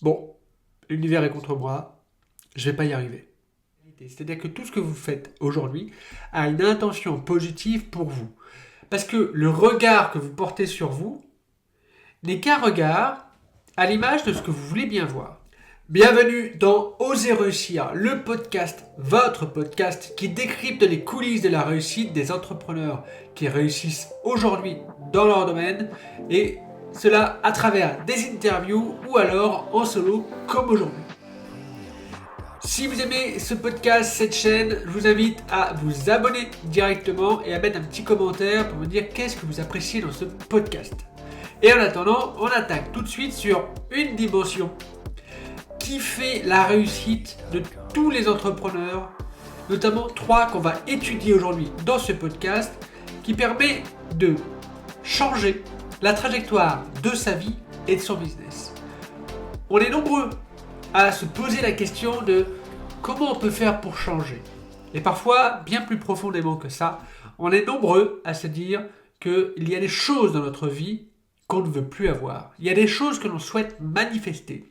bon, l'univers est contre moi, je vais pas y arriver. C'est-à-dire que tout ce que vous faites aujourd'hui a une intention positive pour vous. Parce que le regard que vous portez sur vous n'est qu'un regard à l'image de ce que vous voulez bien voir. Bienvenue dans Oser réussir, le podcast, votre podcast qui décrypte les coulisses de la réussite des entrepreneurs qui réussissent aujourd'hui dans leur domaine et cela à travers des interviews ou alors en solo comme aujourd'hui. Si vous aimez ce podcast, cette chaîne, je vous invite à vous abonner directement et à mettre un petit commentaire pour me dire qu'est-ce que vous appréciez dans ce podcast. Et en attendant, on attaque tout de suite sur une dimension qui fait la réussite de tous les entrepreneurs, notamment 3 qu'on va étudier aujourd'hui dans ce podcast, qui permet de changer la trajectoire de sa vie et de son business. On est nombreux à se poser la question de comment on peut faire pour changer. Et parfois, bien plus profondément que ça, on est nombreux à se dire qu'il y a des choses dans notre vie qu'on ne veut plus avoir. Il y a des choses que l'on souhaite manifester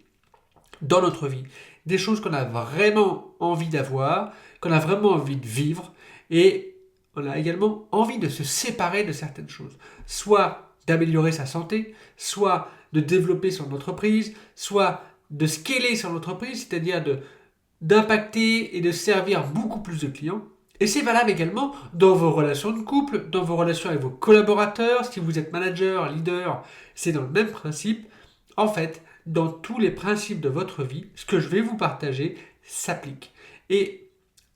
dans notre vie. Des choses qu'on a vraiment envie d'avoir, qu'on a vraiment envie de vivre. Et on a également envie de se séparer de certaines choses. Soit d'améliorer sa santé, soit de développer son entreprise, soit de scaler son entreprise, c'est-à-dire d'impacter et de servir beaucoup plus de clients. Et c'est valable également dans vos relations de couple, dans vos relations avec vos collaborateurs. Si vous êtes manager, leader, c'est dans le même principe. En fait, dans tous les principes de votre vie, ce que je vais vous partager s'applique. Et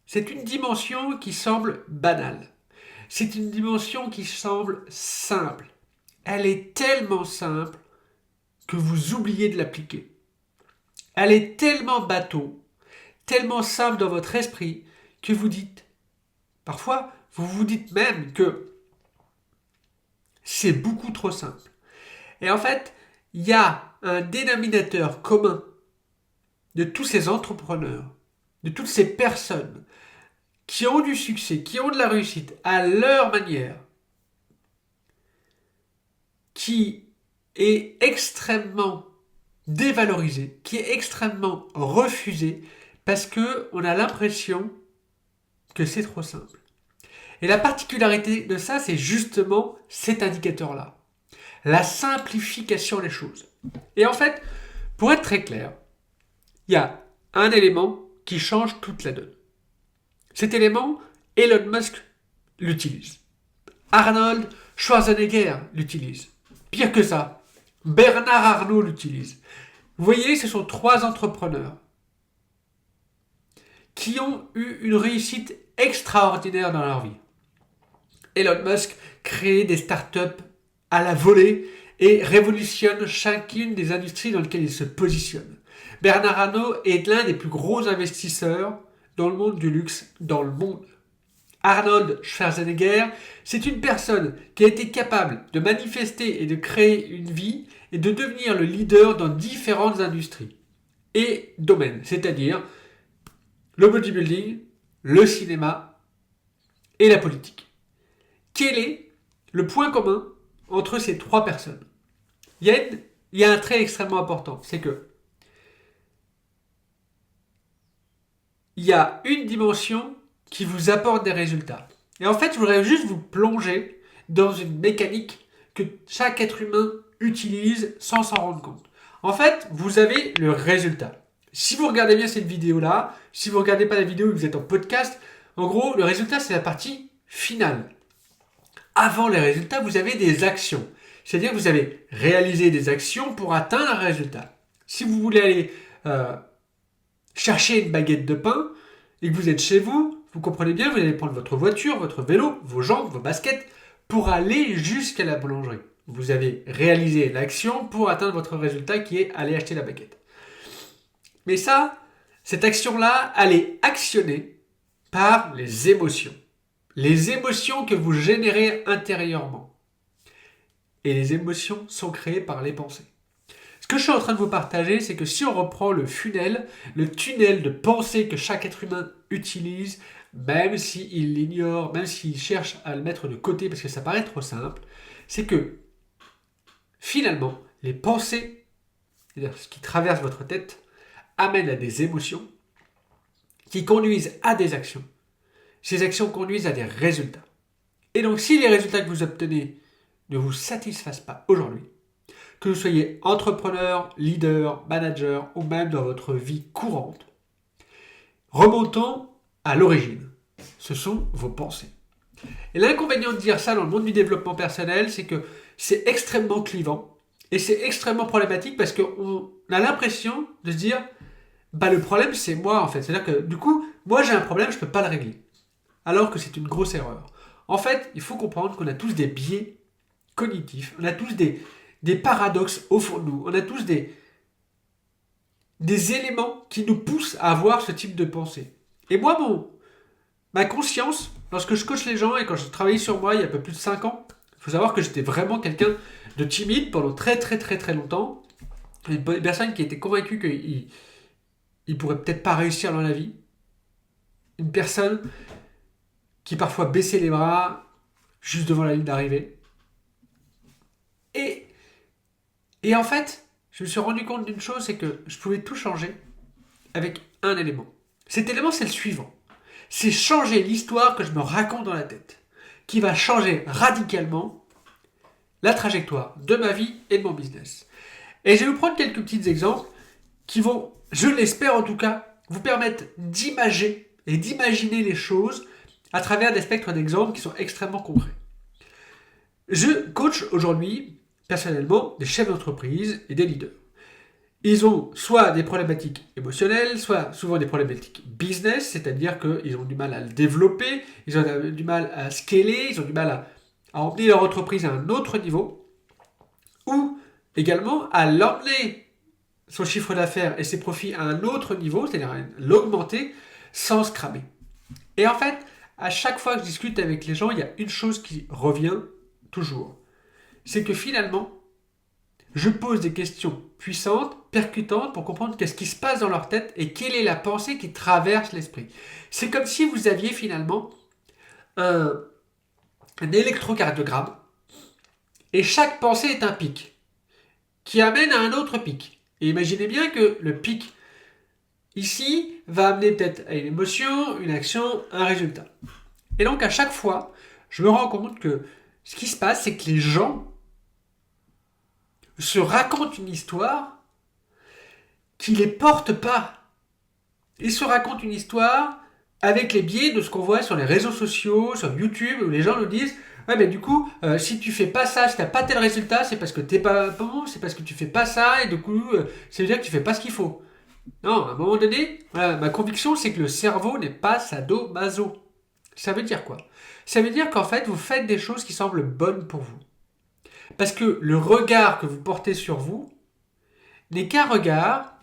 c'est une dimension qui semble banale. C'est une dimension qui semble simple. Elle est tellement simple que vous oubliez de l'appliquer. Elle est tellement bateau, tellement simple dans votre esprit que vous dites, parfois, vous vous dites même que c'est beaucoup trop simple. Et en fait, il y a un dénominateur commun de tous ces entrepreneurs, de toutes ces personnes qui ont du succès, qui ont de la réussite à leur manière, qui est extrêmement dévalorisé, qui est extrêmement refusé parce qu'on a l'impression que c'est trop simple. Et la particularité de ça, c'est justement cet indicateur-là. La simplification des choses. Et en fait, pour être très clair, il y a un élément qui change toute la donne. Cet élément, Elon Musk l'utilise. Arnold Schwarzenegger l'utilise. Pire que ça, Bernard Arnault l'utilise. Vous voyez, ce sont 3 entrepreneurs qui ont eu une réussite extraordinaire dans leur vie. Elon Musk crée des startups à la volée et révolutionne chacune des industries dans lesquelles il se positionne. Bernard Arnault est l'un des plus gros investisseurs dans le monde du luxe dans le monde. Arnold Schwarzenegger, c'est une personne qui a été capable de manifester et de créer une vie et de devenir le leader dans différentes industries et domaines, c'est-à-dire le bodybuilding, le cinéma et la politique. Quel est le point commun entre ces 3 personnes ? Il y a un trait extrêmement important, c'est que il y a une dimension qui vous apporte des résultats. Et en fait, je voudrais juste vous plonger dans une mécanique que chaque être humain utilise sans s'en rendre compte. En fait, vous avez le résultat. Si vous regardez bien cette vidéo-là, si vous ne regardez pas la vidéo et que vous êtes en podcast, en gros, le résultat, c'est la partie finale. Avant les résultats, vous avez des actions. C'est-à-dire que vous avez réalisé des actions pour atteindre un résultat. Si vous voulez aller chercher une baguette de pain et que vous êtes chez vous, vous comprenez bien, vous allez prendre votre voiture, votre vélo, vos jambes, vos baskets pour aller jusqu'à la boulangerie. Vous avez réalisé l'action pour atteindre votre résultat qui est aller acheter la baguette. Mais ça, cette action-là, elle est actionnée par les émotions. Les émotions que vous générez intérieurement. Et les émotions sont créées par les pensées. Ce que je suis en train de vous partager, c'est que si on reprend le tunnel de pensée que chaque être humain utilise, même s'il l'ignore, même s'il cherche à le mettre de côté parce que ça paraît trop simple, c'est que finalement, les pensées c'est-à-dire ce qui traverse votre tête, amène à des émotions qui conduisent à des actions. Ces actions conduisent à des résultats. Et donc, si les résultats que vous obtenez ne vous satisfassent pas aujourd'hui, que vous soyez entrepreneur, leader, manager ou même dans votre vie courante, remontons à l'origine. Ce sont vos pensées. Et l'inconvénient de dire ça dans le monde du développement personnel, c'est que c'est extrêmement clivant et c'est extrêmement problématique parce qu'on a l'impression de se dire le problème c'est moi en fait. C'est-à-dire que du coup, moi j'ai un problème, je ne peux pas le régler. Alors que c'est une grosse erreur. En fait, il faut comprendre qu'on a tous des biais cognitifs, on a tous des paradoxes au fond de nous, on a tous des éléments qui nous poussent à avoir ce type de pensée. Et moi, ma conscience, lorsque je coach les gens et quand j'ai travaillé sur moi il y a un peu plus de 5 ans, il faut savoir que j'étais vraiment quelqu'un de timide pendant très très très très longtemps. Une personne qui était convaincue qu'il pourrait peut-être pas réussir dans la vie. Une personne qui parfois baissait les bras juste devant la ligne d'arrivée. Et en fait, je me suis rendu compte d'une chose, c'est que je pouvais tout changer avec un élément. Cet élément, c'est le suivant. C'est changer l'histoire que je me raconte dans la tête, qui va changer radicalement la trajectoire de ma vie et de mon business. Et je vais vous prendre quelques petits exemples qui vont, je l'espère en tout cas, vous permettre d'imager et d'imaginer les choses à travers des spectres d'exemples qui sont extrêmement concrets. Je coach aujourd'hui, personnellement, des chefs d'entreprise et des leaders. Ils ont soit des problématiques émotionnelles, soit souvent des problématiques business, c'est-à-dire qu'ils ont du mal à le développer, ils ont du mal à scaler, ils ont du mal à emmener leur entreprise à un autre niveau, ou également à l'emmener son chiffre d'affaires et ses profits à un autre niveau, c'est-à-dire à l'augmenter sans se cramer. Et en fait, à chaque fois que je discute avec les gens, il y a une chose qui revient toujours. C'est que finalement, je pose des questions puissantes, percutantes, pour comprendre qu'est-ce qui se passe dans leur tête et quelle est la pensée qui traverse l'esprit. C'est comme si vous aviez finalement un électrocardiogramme et chaque pensée est un pic qui amène à un autre pic. Et imaginez bien que le pic ici va amener peut-être à une émotion, une action, un résultat. Et donc à chaque fois, je me rends compte que ce qui se passe, c'est que les gens se racontent une histoire qui ne les porte pas. Ils se racontent une histoire avec les biais de ce qu'on voit sur les réseaux sociaux, sur YouTube, où les gens nous disent ouais, mais du coup, si tu fais pas ça, si t'as pas tel résultat, c'est parce que t'es pas bon, c'est parce que tu fais pas ça, et du coup, ça veut dire que tu fais pas ce qu'il faut. Non, à un moment donné, voilà, ma conviction, c'est que le cerveau n'est pas sadomaso. Ça veut dire quoi? Ça veut dire qu'en fait, vous faites des choses qui semblent bonnes pour vous. Parce que le regard que vous portez sur vous n'est qu'un regard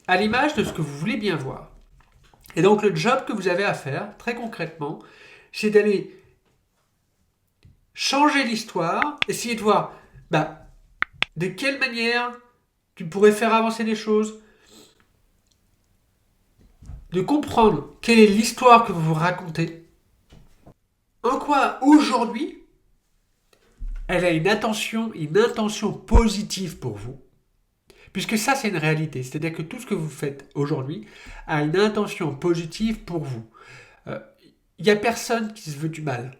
à l'image de ce que vous voulez bien voir. Et donc le job que vous avez à faire, très concrètement, c'est d'aller changer l'histoire, essayer de voir de quelle manière tu pourrais faire avancer les choses, de comprendre quelle est l'histoire que vous vous racontez, en quoi aujourd'hui elle a une intention positive pour vous. Puisque ça, c'est une réalité. C'est-à-dire que tout ce que vous faites aujourd'hui a une intention positive pour vous. Il n'y a personne qui se veut du mal.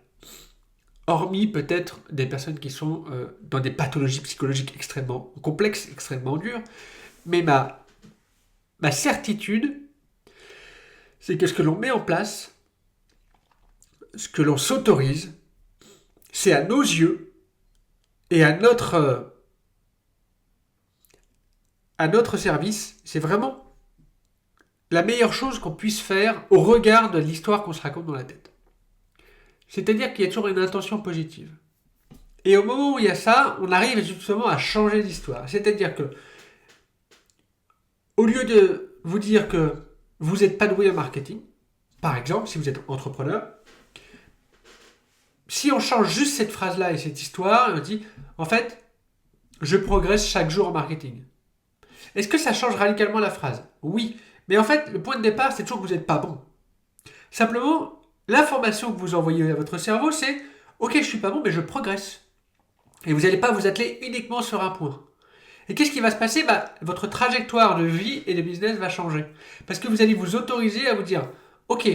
Hormis peut-être des personnes qui sont dans des pathologies psychologiques extrêmement complexes, extrêmement dures. Mais ma certitude, c'est que ce que l'on met en place, ce que l'on s'autorise, c'est à nos yeux et à notre service, c'est vraiment la meilleure chose qu'on puisse faire au regard de l'histoire qu'on se raconte dans la tête. C'est-à-dire qu'il y a toujours une intention positive. Et au moment où il y a ça, on arrive justement à changer l'histoire. C'est-à-dire que, au lieu de vous dire que vous n'êtes pas doué en marketing, par exemple, si vous êtes entrepreneur, si on change juste cette phrase-là et cette histoire, on dit, en fait, je progresse chaque jour en marketing. Est-ce que ça change radicalement la phrase? Oui. Mais en fait, le point de départ, c'est toujours que vous n'êtes pas bon. Simplement, l'information que vous envoyez à votre cerveau, c'est « Ok, je suis pas bon, mais je progresse. » Et vous n'allez pas vous atteler uniquement sur un point. Et qu'est-ce qui va se passer? Votre trajectoire de vie et de business va changer. Parce que vous allez vous autoriser à vous dire, ok,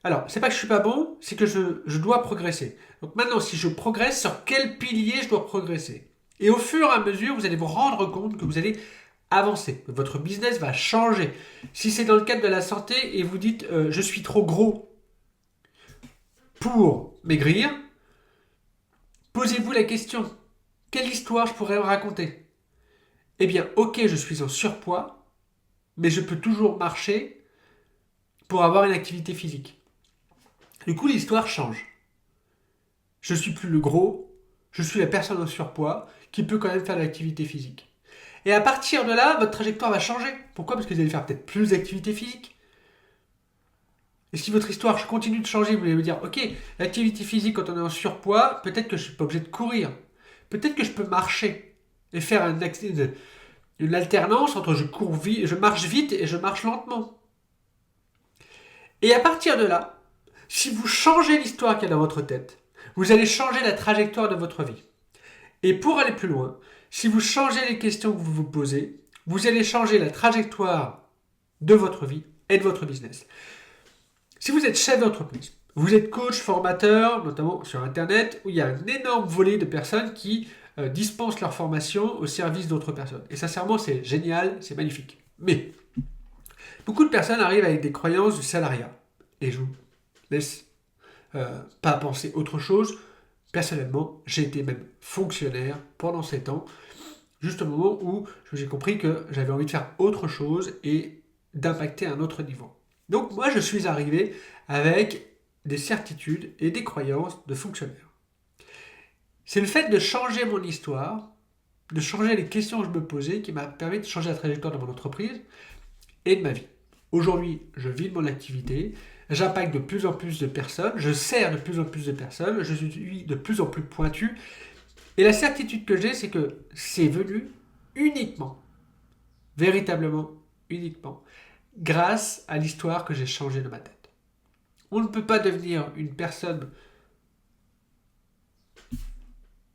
alors c'est pas que je suis pas bon, c'est que je dois progresser. Donc maintenant, si je progresse, sur quel pilier je dois progresser? Et au fur et à mesure, vous allez vous rendre compte que vous allez avancer, que votre business va changer. Si c'est dans le cadre de la santé et vous dites, je suis trop gros pour maigrir, posez-vous la question, quelle histoire je pourrais me raconter? Eh bien, ok, je suis en surpoids, mais je peux toujours marcher pour avoir une activité physique. Du coup, l'histoire change. Je suis plus le gros, je suis la personne en surpoids qui peut quand même faire de l'activité physique. Et à partir de là, votre trajectoire va changer. Pourquoi? Parce que vous allez faire peut-être plus d'activité physique. Et si votre histoire continue de changer, vous allez vous dire, ok, l'activité physique quand on est en surpoids, peut-être que je ne suis pas obligé de courir. Peut-être que je peux marcher et faire une alternance entre je marche vite et je marche lentement. Et à partir de là, si vous changez l'histoire qu'il y a dans votre tête, vous allez changer la trajectoire de votre vie. Et pour aller plus loin, si vous changez les questions que vous vous posez, vous allez changer la trajectoire de votre vie et de votre business. Si vous êtes chef d'entreprise, vous êtes coach, formateur, notamment sur Internet, où il y a un énorme volet de personnes qui dispensent leur formation au service d'autres personnes. Et sincèrement, c'est génial, c'est magnifique. Mais beaucoup de personnes arrivent avec des croyances du salariat. Et je vous laisse pas penser autre chose. Personnellement, j'ai été même fonctionnaire pendant 7 ans, juste au moment où j'ai compris que j'avais envie de faire autre chose et d'impacter un autre niveau. Donc moi, je suis arrivé avec des certitudes et des croyances de fonctionnaire. C'est le fait de changer mon histoire, de changer les questions que je me posais qui m'a permis de changer la trajectoire de mon entreprise et de ma vie. Aujourd'hui, je vis de mon activité, j'impacte de plus en plus de personnes, je sers de plus en plus de personnes, je suis de plus en plus pointu. Et la certitude que j'ai, c'est que c'est venu uniquement, véritablement uniquement, grâce à l'histoire que j'ai changée de ma tête. On ne peut pas devenir une personne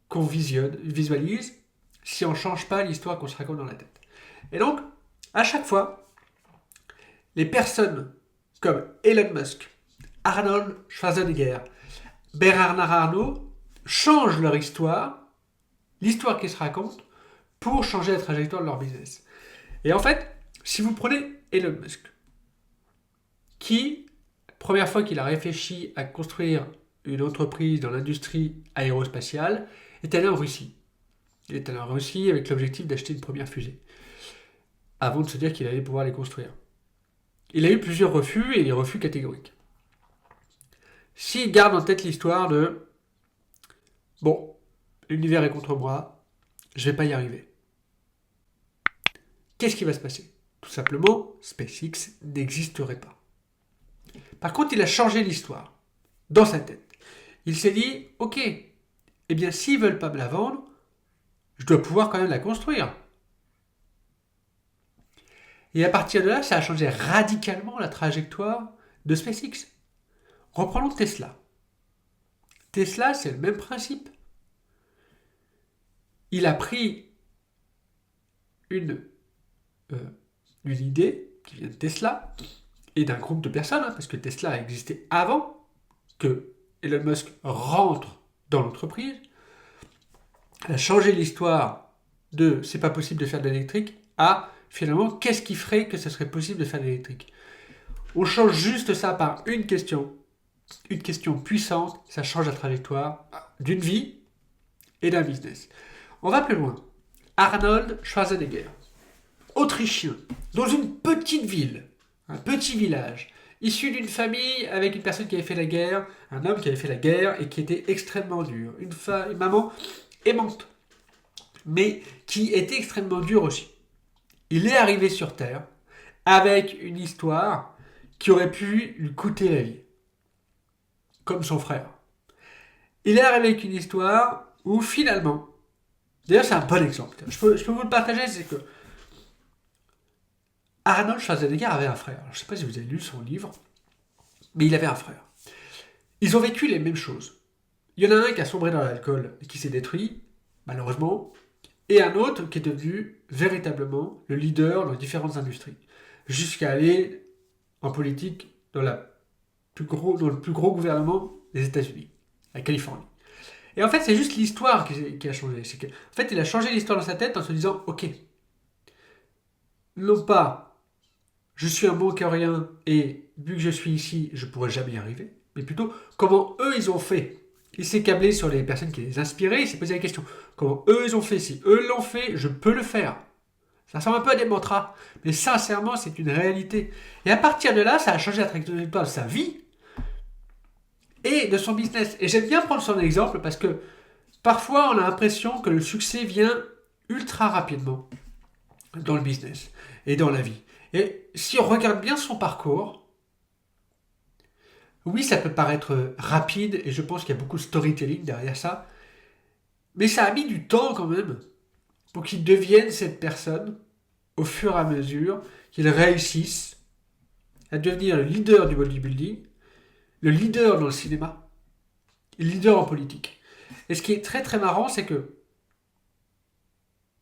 qu'on visualise si on ne change pas l'histoire qu'on se raconte dans la tête. Et donc, à chaque fois, les personnes comme Elon Musk, Arnold Schwarzenegger, Bernard Arnault changent leur histoire, l'histoire qu'ils se racontent, pour changer la trajectoire de leur business. Et en fait, si vous prenez Elon Musk, qui, première fois qu'il a réfléchi à construire une entreprise dans l'industrie aérospatiale, est allé en Russie. Il est allé en Russie avec l'objectif d'acheter une première fusée, avant de se dire qu'il allait pouvoir les construire. Il a eu plusieurs refus et des refus catégoriques. S'il garde en tête l'histoire de « Bon, l'univers est contre moi, je ne vais pas y arriver », qu'est-ce qui va se passer? Tout simplement, SpaceX n'existerait pas. Par contre, il a changé l'histoire dans sa tête. Il s'est dit « Ok, eh bien s'ils ne veulent pas me la vendre, je dois pouvoir quand même la construire. » Et à partir de là, ça a changé radicalement la trajectoire de SpaceX. Reprenons Tesla. Tesla, c'est le même principe. Il a pris une idée qui vient de Tesla et d'un groupe de personnes, parce que Tesla a existé avant que Elon Musk rentre dans l'entreprise. Elle a changé l'histoire de c'est pas possible de faire de l'électrique à finalement qu'est-ce qui ferait que ce serait possible de faire de l'électrique. On change juste ça par une question puissante, ça change la trajectoire d'une vie et d'un business. On va plus loin. Arnold Schwarzenegger, autrichien, dans une petite ville, un petit village, issu d'une famille avec une personne qui avait fait la guerre, un homme qui avait fait la guerre et qui était extrêmement dur, une maman aimante, mais qui était extrêmement dure aussi. Il est arrivé sur Terre avec une histoire qui aurait pu lui coûter la vie, comme son frère. Il est arrivé avec une histoire où finalement, d'ailleurs c'est un bon exemple, je peux vous le partager, c'est que Arnold Schwarzenegger avait un frère. Alors, je ne sais pas si vous avez lu son livre, mais il avait un frère. Ils ont vécu les mêmes choses. Il y en a un qui a sombré dans l'alcool et qui s'est détruit, malheureusement, et un autre qui est devenu véritablement le leader dans différentes industries, jusqu'à aller en politique dans le plus gros gouvernement des États-Unis, la Californie. Et en fait, c'est juste l'histoire qui a changé. C'est que, en fait, il a changé l'histoire dans sa tête en se disant, ok, non pas, je suis un bon rien et vu que je suis ici, je pourrais jamais y arriver, mais plutôt comment eux ils ont fait. Il s'est câblé sur les personnes qui les inspiraient, il s'est posé la question, comment eux ils ont fait, si eux l'ont fait, je peux le faire. Ça ressemble un peu à des mantras, mais sincèrement, c'est une réalité. Et à partir de là, ça a changé la trajectoire de sa vie et de son business. Et j'aime bien prendre son exemple parce que parfois, on a l'impression que le succès vient ultra rapidement dans le business et dans la vie. Et si on regarde bien son parcours, oui, ça peut paraître rapide et je pense qu'il y a beaucoup de storytelling derrière ça, mais ça a mis du temps quand même pour qu'il devienne cette personne au fur et à mesure qu'il réussisse à devenir le leader du bodybuilding, le leader dans le cinéma, et le leader en politique. Et ce qui est très très marrant, c'est que,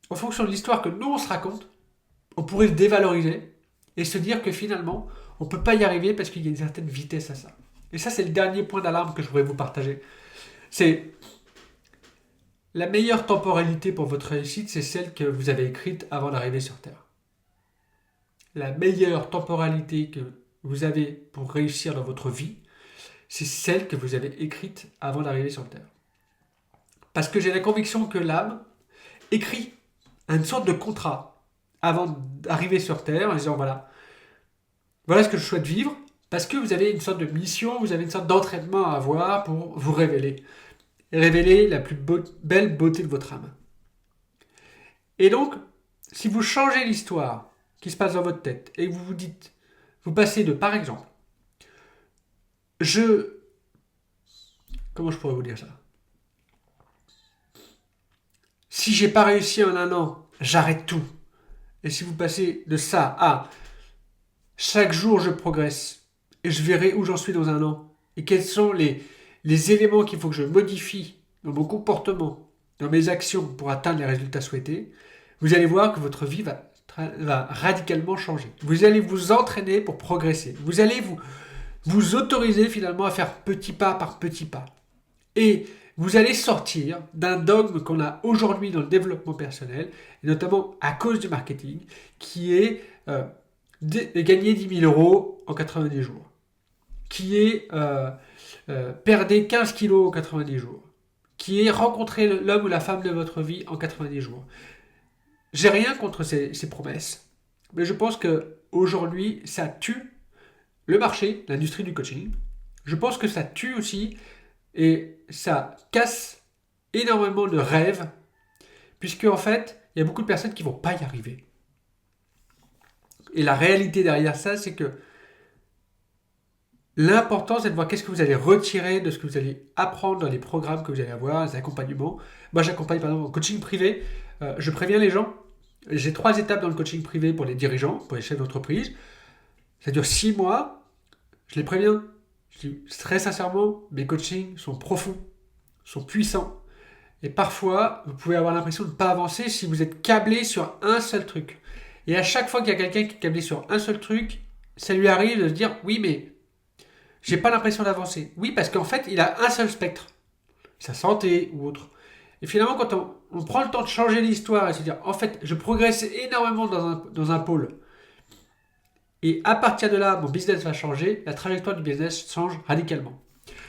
en fonction de l'histoire que nous on se raconte, on pourrait se dévaloriser et se dire que finalement, on ne peut pas y arriver parce qu'il y a une certaine vitesse à ça. Et ça, c'est le dernier point d'alarme que je voudrais vous partager. C'est la meilleure temporalité pour votre réussite, c'est celle que vous avez écrite avant d'arriver sur Terre. La meilleure temporalité que vous avez pour réussir dans votre vie, c'est celle que vous avez écrite avant d'arriver sur Terre. Parce que j'ai la conviction que l'âme écrit une sorte de contrat avant d'arriver sur Terre en disant voilà ce que je souhaite vivre, parce que vous avez une sorte de mission, vous avez une sorte d'entraînement à avoir pour vous révéler. Et révéler la plus belle beauté de votre âme. Et donc, si vous changez l'histoire qui se passe dans votre tête et que vous vous dites, vous passez de, par exemple, comment je pourrais vous dire ça? Si j'ai pas réussi en un an, j'arrête tout. Et si vous passez de ça à chaque jour je progresse et je verrai où j'en suis dans un an et quels sont les éléments qu'il faut que je modifie dans mon comportement, dans mes actions pour atteindre les résultats souhaités, vous allez voir que votre vie va radicalement changer. Vous allez vous entraîner pour progresser. Vous allez vous autoriser finalement à faire petit pas par petit pas. Et vous allez sortir d'un dogme qu'on a aujourd'hui dans le développement personnel, et notamment à cause du marketing, qui est gagner 10 000 euros en 90 jours, qui est perdre 15 kilos en 90 jours, qui est rencontrer l'homme ou la femme de votre vie en 90 jours. J'ai rien contre ces promesses, mais je pense qu'aujourd'hui, ça tue le marché, l'industrie du coaching. Je pense que ça tue aussi et ça casse énormément de rêves, puisque en fait, il y a beaucoup de personnes qui ne vont pas y arriver. Et la réalité derrière ça, c'est que l'important, c'est de voir qu'est-ce que vous allez retirer de ce que vous allez apprendre dans les programmes que vous allez avoir, les accompagnements. Moi, j'accompagne par exemple en coaching privé. Je préviens les gens. J'ai 3 étapes dans le coaching privé pour les dirigeants, pour les chefs d'entreprise. Ça dure 6 mois. Je les préviens. Je dis très sincèrement, mes coachings sont profonds, sont puissants. Et parfois, vous pouvez avoir l'impression de ne pas avancer si vous êtes câblé sur un seul truc. Et à chaque fois qu'il y a quelqu'un qui est câblé sur un seul truc, ça lui arrive de se dire, oui, mais j'ai pas l'impression d'avancer. Oui, parce qu'en fait, il a un seul spectre. Sa santé ou autre. Et finalement, quand on prend le temps de changer l'histoire et se dire, en fait, je progresse énormément dans un pôle. Et à partir de là, mon business va changer, la trajectoire du business change radicalement.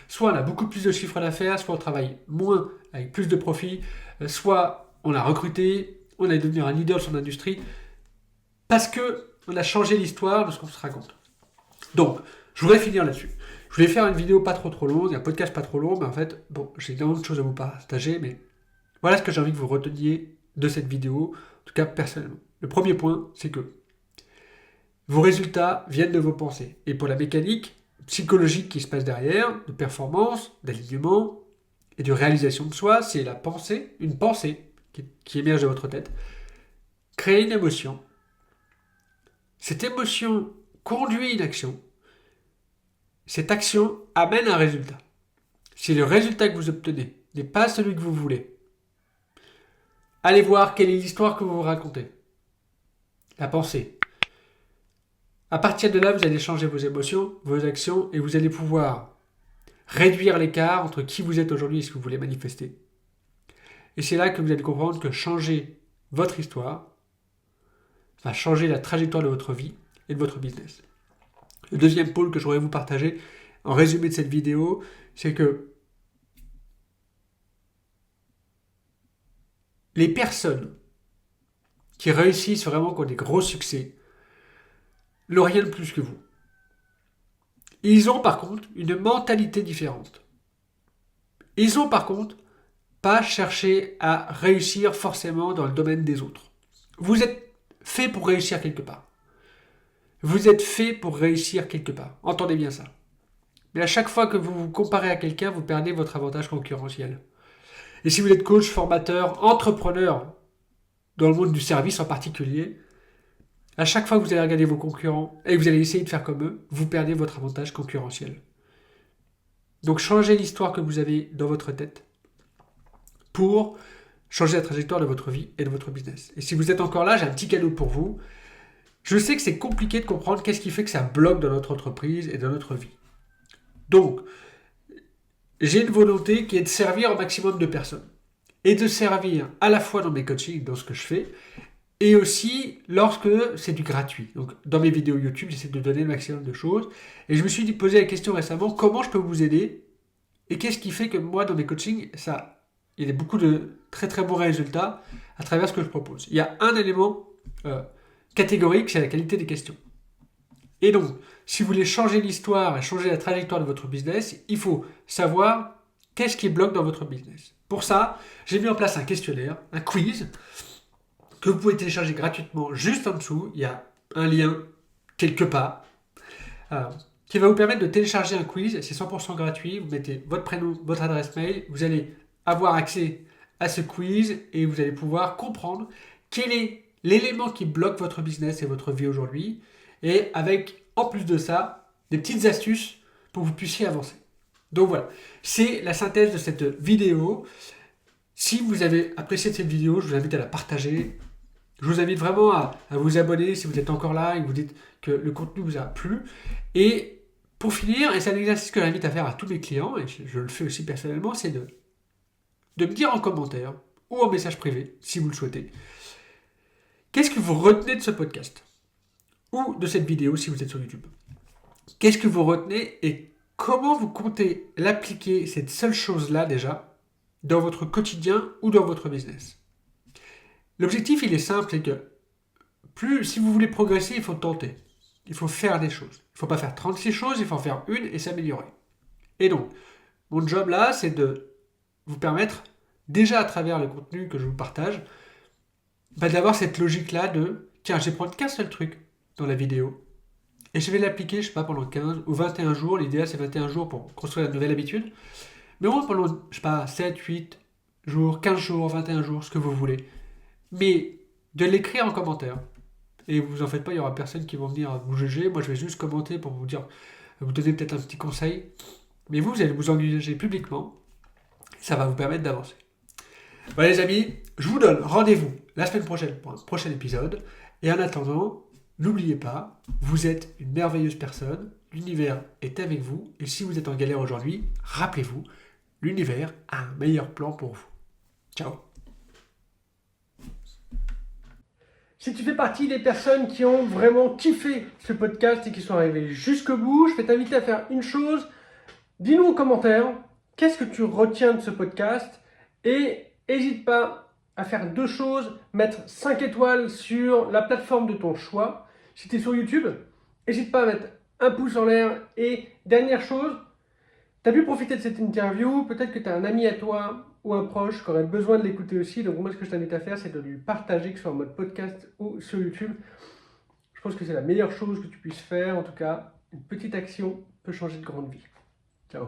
Soit on a beaucoup plus de chiffres d'affaires, soit on travaille moins avec plus de profit, soit on a recruté, on a devenu un leader de son industrie, parce qu'on a changé l'histoire de ce qu'on se raconte. Donc, je voudrais finir là-dessus. Je voulais faire une vidéo pas trop longue, un podcast pas trop long, mais en fait, bon, j'ai énormément de choses à vous partager, mais voilà ce que j'ai envie que vous reteniez de cette vidéo, en tout cas personnellement. Le premier point, c'est que vos résultats viennent de vos pensées. Et pour la mécanique psychologique qui se passe derrière, de performance, d'alignement et de réalisation de soi, c'est la pensée, une pensée qui émerge de votre tête. Créer une émotion. Cette émotion conduit une action. Cette action amène un résultat. Si le résultat que vous obtenez n'est pas celui que vous voulez, allez voir quelle est l'histoire que vous vous racontez. La pensée. À partir de là, vous allez changer vos émotions, vos actions, et vous allez pouvoir réduire l'écart entre qui vous êtes aujourd'hui et ce que vous voulez manifester. Et c'est là que vous allez comprendre que changer votre histoire va changer la trajectoire de votre vie et de votre business. Le deuxième pôle que je voudrais vous partager en résumé de cette vidéo, c'est que les personnes qui réussissent vraiment, qui ont des gros succès, n'ont rien de plus que vous. Ils ont par contre une mentalité différente. Ils ont par contre pas cherché à réussir forcément dans le domaine des autres. Vous êtes fait pour réussir quelque part. Vous êtes fait pour réussir quelque part. Entendez bien ça. Mais à chaque fois que vous vous comparez à quelqu'un, vous perdez votre avantage concurrentiel. Et si vous êtes coach, formateur, entrepreneur, dans le monde du service en particulier, à chaque fois que vous allez regarder vos concurrents et que vous allez essayer de faire comme eux, vous perdez votre avantage concurrentiel. Donc changez l'histoire que vous avez dans votre tête pour changer la trajectoire de votre vie et de votre business. Et si vous êtes encore là, j'ai un petit cadeau pour vous. Je sais que c'est compliqué de comprendre qu'est-ce qui fait que ça bloque dans notre entreprise et dans notre vie. Donc, j'ai une volonté qui est de servir au maximum de personnes. Et de servir à la fois dans mes coachings, dans ce que je fais, et aussi lorsque c'est du gratuit. Donc, dans mes vidéos YouTube, j'essaie de donner le maximum de choses. Et je me suis posé la question récemment, comment je peux vous aider? Et qu'est-ce qui fait que moi, dans mes coachings, il y a beaucoup de très très bons résultats à travers ce que je propose. Il y a un élément catégorique, c'est la qualité des questions. Et donc, si vous voulez changer l'histoire et changer la trajectoire de votre business, il faut savoir qu'est-ce qui bloque dans votre business. Pour ça, j'ai mis en place un questionnaire, un quiz, que vous pouvez télécharger gratuitement juste en dessous. Il y a un lien quelque part qui va vous permettre de télécharger un quiz. C'est 100% gratuit. Vous mettez votre prénom, votre adresse mail. Vous allez avoir accès à ce quiz et vous allez pouvoir comprendre quel est l'élément qui bloque votre business et votre vie aujourd'hui. Et avec, en plus de ça, des petites astuces pour que vous puissiez avancer. Donc voilà, c'est la synthèse de cette vidéo. Si vous avez apprécié cette vidéo, je vous invite à la partager. Je vous invite vraiment à vous abonner si vous êtes encore là et que vous dites que le contenu vous a plu. Et pour finir, et c'est un exercice que j'invite à faire à tous mes clients, et je le fais aussi personnellement, c'est de me dire en commentaire ou en message privé, si vous le souhaitez, qu'est-ce que vous retenez de ce podcast ou de cette vidéo si vous êtes sur YouTube. Qu'est-ce que vous retenez et comment vous comptez l'appliquer, cette seule chose-là déjà, dans votre quotidien ou dans votre business. L'objectif, il est simple, c'est que si vous voulez progresser, il faut tenter. Il faut faire des choses. Il ne faut pas faire 36 choses, il faut en faire une et s'améliorer. Et donc, mon job là, c'est de vous permettre, déjà à travers le contenu que je vous partage, d'avoir cette logique-là de, tiens, je vais prendre qu'un seul truc dans la vidéo, et je vais l'appliquer, je ne sais pas, pendant 15 ou 21 jours. L'idéal, c'est 21 jours pour construire la nouvelle habitude. Mais au moins pendant, je ne sais pas, 7, 8 jours, 15 jours, 21 jours, ce que vous voulez. Mais de l'écrire en commentaire. Et vous en faites pas, il n'y aura personne qui va venir vous juger. Moi, je vais juste commenter pour vous dire, vous donner peut-être un petit conseil. Mais vous allez vous engager publiquement. Ça va vous permettre d'avancer. Voilà les amis, je vous donne rendez-vous la semaine prochaine pour un prochain épisode. Et en attendant, n'oubliez pas, vous êtes une merveilleuse personne, l'univers est avec vous, et si vous êtes en galère aujourd'hui, rappelez-vous, l'univers a un meilleur plan pour vous. Ciao. Si tu fais partie des personnes qui ont vraiment kiffé ce podcast et qui sont arrivées jusqu'au bout, je vais t'inviter à faire une chose. Dis-nous en commentaire, qu'est-ce que tu retiens de ce podcast? Et n'hésite pas à faire deux choses, mettre 5 étoiles sur la plateforme de ton choix. Si tu es sur YouTube, n'hésite pas à mettre un pouce en l'air. Et dernière chose, tu as pu profiter de cette interview, peut-être que tu as un ami à toi ou un proche qui aurait besoin de l'écouter aussi. Donc moi, ce que je t'invite à faire, c'est de lui partager, que ce soit en mode podcast ou sur YouTube. Je pense que c'est la meilleure chose que tu puisses faire. En tout cas, une petite action peut changer de grande vie. Ciao.